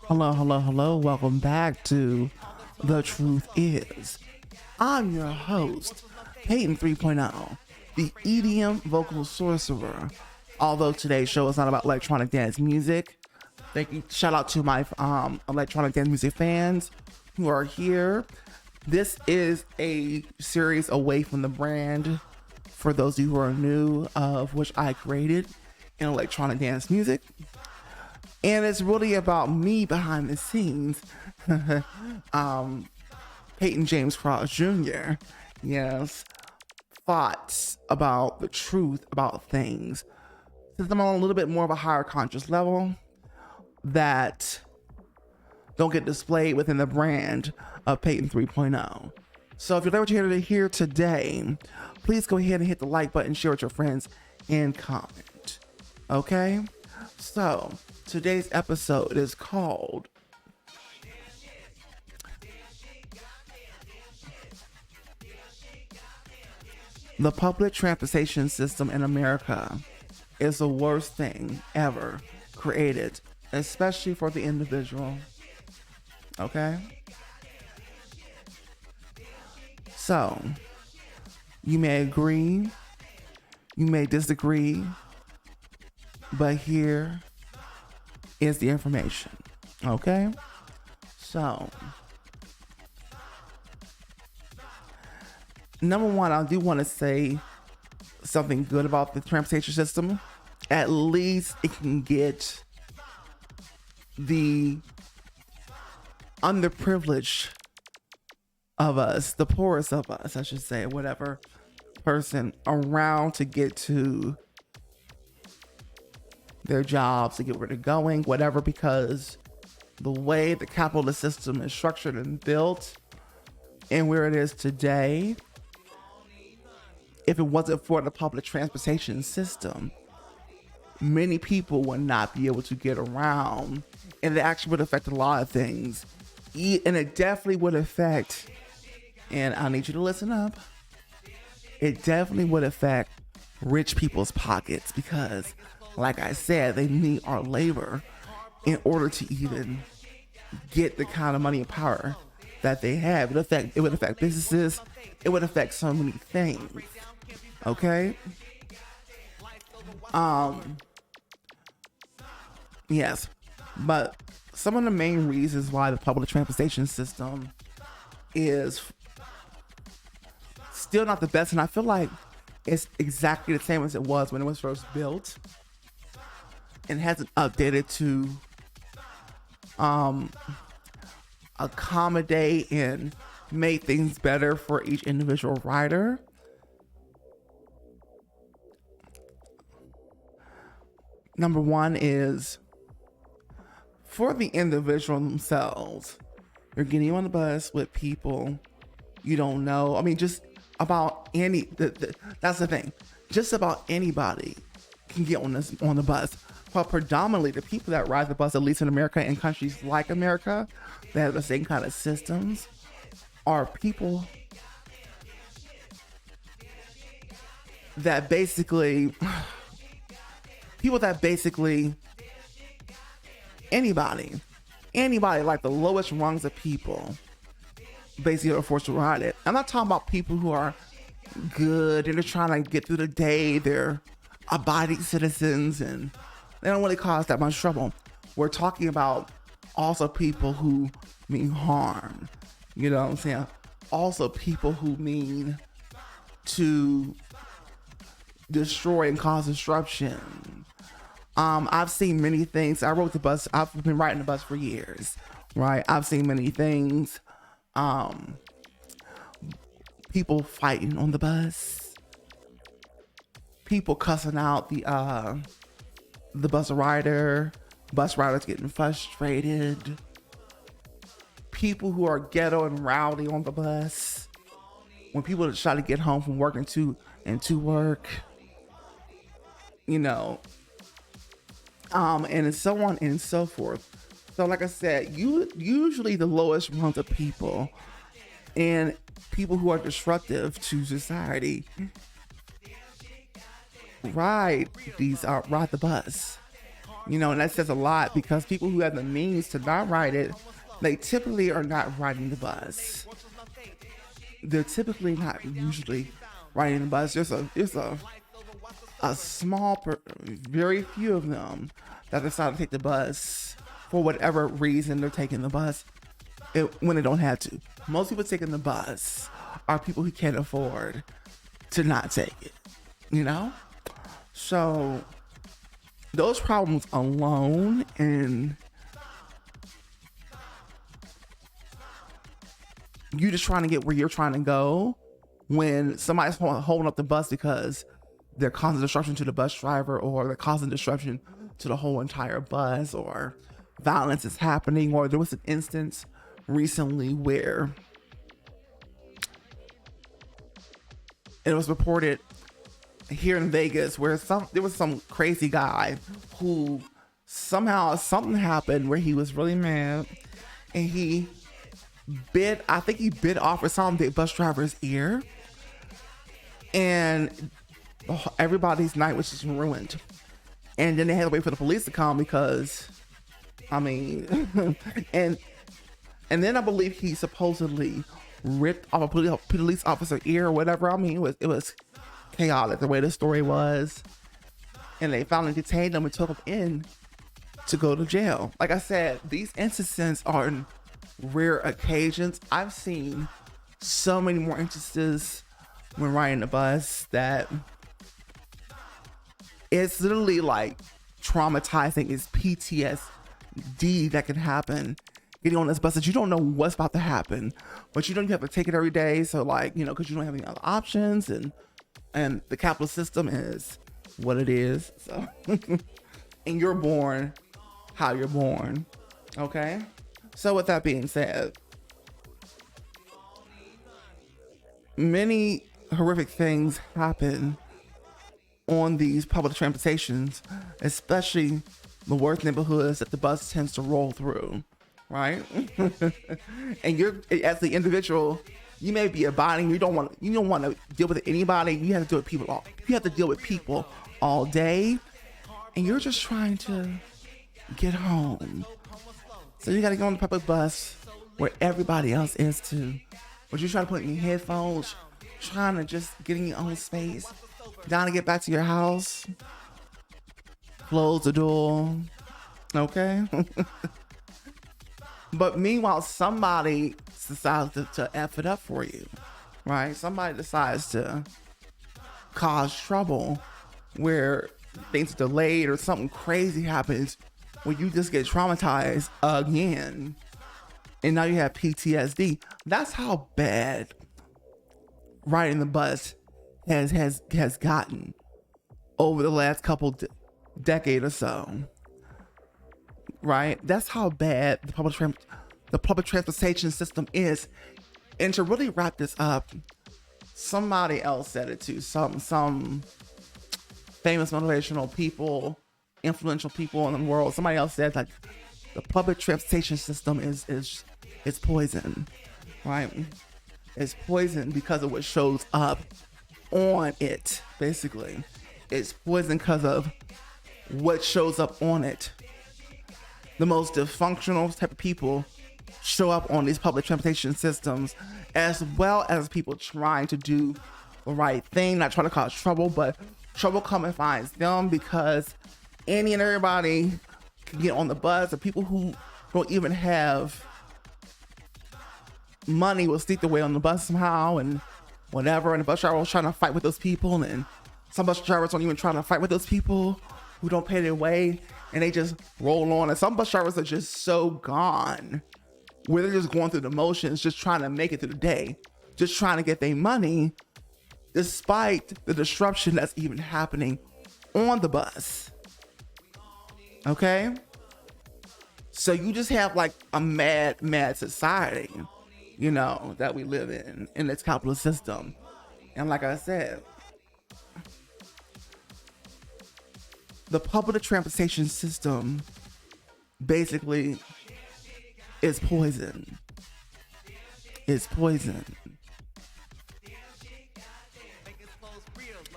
Hello, hello, hello. Welcome back to The Truth Is. I'm your host, Peyton 3.0, the EDM vocal sorcerer. Although today's show is not about electronic dance music, thank you. Shout out to my electronic dance music fans who are here. This is a series away from the brand for those of you who are new, of which I created in electronic dance music. And it's really about me behind the scenes. Peyton James Cross Jr. Yes. Thoughts about the truth about things. Since I'm on a little bit more of a higher conscious level that don't get displayed within the brand of Peyton 3.0. So if you like what you're here to hear today, please go ahead and hit the like button, share with your friends, and comment. Okay? So today's episode is called The Public Transportation System in America is the worst thing ever created, especially for the individual. Okay? So, you may agree, you may disagree, but here is the information. Okay? So, number one, I do want to say something good about the transportation system. At least it can get the underprivileged of us, the poorest of us, I should say, whatever person around to get to their jobs, to get where they're going, whatever, because the way the capitalist system is structured and built and where it is today, if it wasn't for the public transportation system, many people would not be able to get around, and it actually would affect a lot of things. And it definitely would affect, and I need you to listen up, it definitely would affect rich people's pockets because, like I said, they need our labor in order to even get the kind of money and power that they have. It would affect businesses. It would affect so many things. Okay? Yes. But some of the main reasons why the public transportation system is still not the best, and I feel like it's exactly the same as it was when it was first built, and hasn't updated to accommodate and make things better for each individual rider. Number one is for the individual themselves. You're getting on the bus with people you don't know. I mean, just about that's the thing. Just about anybody can get on the bus. But predominantly the people that ride the bus, at least in America and countries like America, that have the same kind of systems, are people that basically anybody like the lowest rungs of people basically are forced to ride it. I'm not talking about people who are good and they're trying to get through the day, they're abiding citizens and they don't really cause that much trouble. We're talking about also people who mean harm, you know what I'm saying? Also people who mean to destroy and cause disruption. I've seen many things. I rode the bus. I've been riding the bus for years, right? I've seen many things. People fighting on the bus. People cussing out the bus rider. Bus riders getting frustrated. People who are ghetto and rowdy on the bus. When people try to get home from work and to work, you know, and so on and so forth. So like I said, usually the lowest rungs of people and people who are disruptive to society ride the bus. And that says a lot because people who have the means to not ride it, they typically are not riding the bus. They're typically not usually riding the bus. There's a small, very few of them that decide to take the bus for whatever reason. They're taking the bus when they don't have to. Most people taking the bus are people who can't afford to not take it, So those problems alone, and you just trying to get where you're trying to go when somebody's holding up the bus because they're causing disruption to the bus driver, or they're causing disruption to the whole entire bus, or violence is happening. Or there was an instance recently where it was reported here in Vegas where there was some crazy guy who somehow something happened where he was really mad, and he bit off or something the bus driver's ear, and everybody's night was just ruined. And then they had to wait for the police to come because, and then I believe he supposedly ripped off a police officer ear or whatever. It was chaotic the way the story was. And they finally detained him and took him in to go to jail. Like I said, these instances are rare occasions. I've seen so many more instances when riding the bus that it's literally like traumatizing. It's PTSD that can happen getting on this bus that you don't know what's about to happen, but you have to take it every day. So because you don't have any other options, and the capitalist system is what it is. So, and you're born how you're born. Okay. So with that being said, many horrific things happen on these public transportations, especially the worst neighborhoods that the bus tends to roll through, right? And you're, as the individual, you may be abiding. You don't want to deal with anybody. You have to deal with people. You have to deal with people all day, and you're just trying to get home. So you got to go on the public bus where everybody else is too. But you're trying to put in your headphones, trying to just get in your own space, down to get back to your house, close the door, okay? But meanwhile, somebody decides to F it up for you, right? Somebody decides to cause trouble where things are delayed or something crazy happens where you just get traumatized again. And now you have PTSD. That's how bad riding the bus has gotten over the last couple decade or so, right? That's how bad the public transportation system is. And to really wrap this up, somebody else said it too. Some famous motivational people, influential people in the world. Somebody else said that the public transportation system is poison, right? It's poison because of what shows up on it, basically. It's poison because of what shows up on it. The most dysfunctional type of people show up on these public transportation systems, as well as people trying to do the right thing, not trying to cause trouble, but trouble come and finds them because any and everybody can get on the bus, or people who don't even have money will sneak their way on the bus somehow and whatever, and the bus driver was trying to fight with those people, and some bus drivers don't even try to fight with those people who don't pay their way, and they just roll on. And some bus drivers are just so gone where they're just going through the motions, just trying to make it through the day, just trying to get their money despite the disruption that's even happening on the bus. Okay? So you just have like a mad society, that we live in this capitalist system. And like I said, the public transportation system basically is poison. It's poison.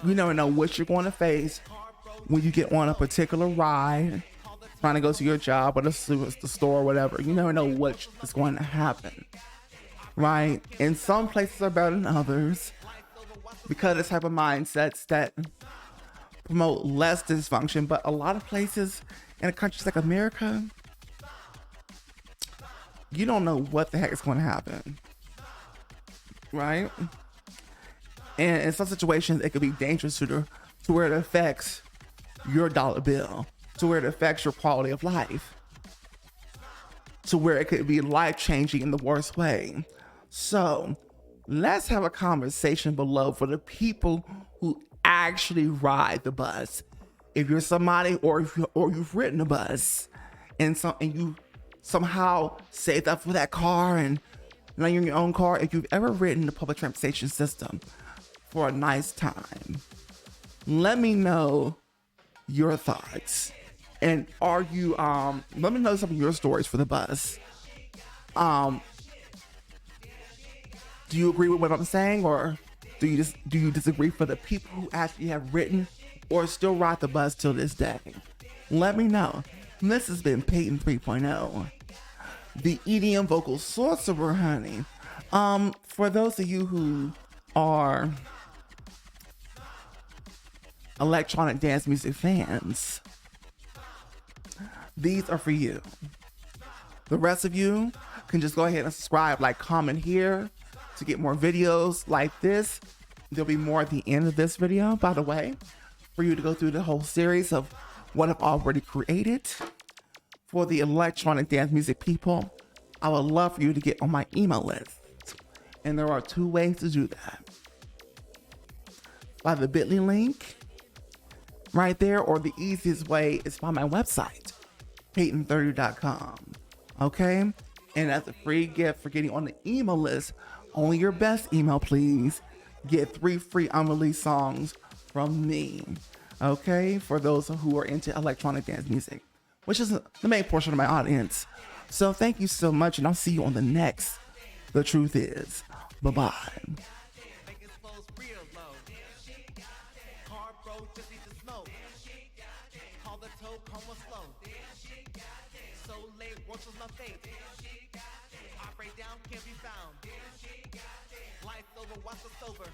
You never know what you're going to face when you get on a particular ride trying to go to your job or the store or whatever. You never know what is going to happen, right? And some places are better than others because of the type of mindsets that promote less dysfunction. But a lot of places in countries like America, you don't know what the heck is going to happen, right? And in some situations, it could be dangerous to where it affects your dollar bill, to where it affects your quality of life, to where it could be life-changing in the worst way. So let's have a conversation below for the people who actually ride the bus. If you're somebody, or you've ridden a bus, and you somehow saved up for that car, and now you're in your own car. If you've ever ridden the public transportation system for a nice time, let me know your thoughts. And are you let me know some of your stories for the bus. Do you agree with what I'm saying, or do you disagree for the people who actually have ridden or still ride the bus till this day? Let me know. This has been Peyton 3.0, the EDM vocal sorcerer, honey. For those of you who are electronic dance music fans, these are for you. The rest of you can just go ahead and subscribe, like, comment here to get more videos like this. There'll be more at the end of this video, by the way, for you to go through the whole series of what I've already created for the electronic dance music people. I would love for you to get on my email list. And there are 2 ways to do that. By the bit.ly link right there, or the easiest way is by my website, peyton30.com. Okay? And as a free gift for getting on the email list, only your best email, please, get 3 free unreleased songs from me. Okay? For those who are into electronic dance music, which is the main portion of my audience. So thank you so much, and I'll see you on the next The Truth Is. Bye-bye. Life over, watch us over.